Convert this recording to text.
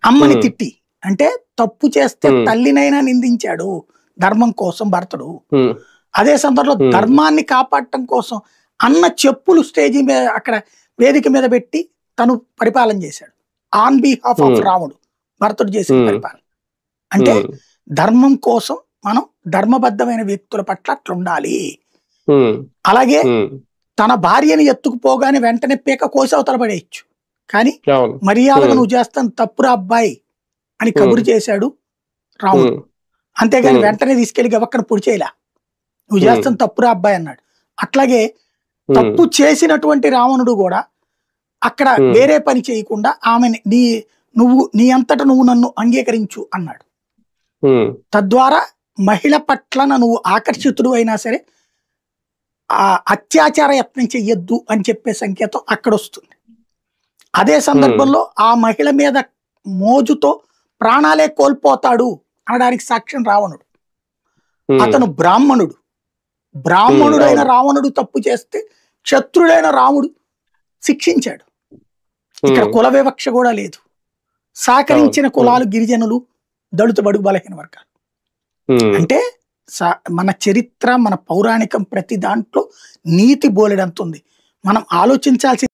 అమ్మని తిట్టి. అంటే తప్పు చేస్తే తల్లినైనా నిందించాడు ధర్మం కోసం భరతుడు. అదే సందర్భంలో ధర్మాన్ని కాపాడటం కోసం అన్న చెప్పులు స్టేజీ మీద అక్కడ వేదిక మీద పెట్టి తను పరిపాలన చేశాడు. ఆన్ బిహాఫ్ ఆఫ్ రాముడు భరతుడు చేసిన పరిపాలన. అంటే ధర్మం కోసం మనం ధర్మబద్ధమైన వ్యక్తుల పట్ల అట్లుండాలి. అలాగే తన భార్యని ఎత్తుకుపోగానే వెంటనే పీక కోసి అవతల పడేయచ్చు. కానీ మర్యాదగా నువ్వు చేస్తాను తప్పురా అబ్బాయి అని కబురు చేశాడు రాముడు. అంతేగాని వెంటనే తీసుకెళ్లి గవక్కన పొడి చేయలే. నువ్వు చేస్తాను తప్పురా అబ్బాయి అన్నాడు. అట్లాగే తప్పు చేసినటువంటి రావణుడు కూడా అక్కడ వేరే పని చేయకుండా ఆమెని నీ అంతటా నువ్వు నన్ను అంగీకరించు అన్నాడు. తద్వారా మహిళ పట్ల నువ్వు ఆకర్షితుడు అయినా సరే ఆ అత్యాచార యత్నం చెయ్యొద్దు అని చెప్పే సంకేతం అక్కడ వస్తుంది. అదే సందర్భంలో ఆ మహిళ మీద మోజుతో ప్రాణాలే కోల్పోతాడు అనడానికి సాక్ష్యం రావణుడు. అతను బ్రాహ్మణుడు. బ్రాహ్మణుడైన రావణుడు తప్పు చేస్తే క్షత్రుడైన రాముడు శిక్షించాడు. ఇక్కడ కుల వివక్ష కూడా లేదు. సహకరించిన కులాలు గిరిజనులు, దళిత బడుగు బలహీన వర్గాలు. అంటే మన చరిత్ర, మన పౌరాణికం ప్రతి దాంట్లో నీతి బోలెడంత ఉంది. మనం ఆలోచించాల్సి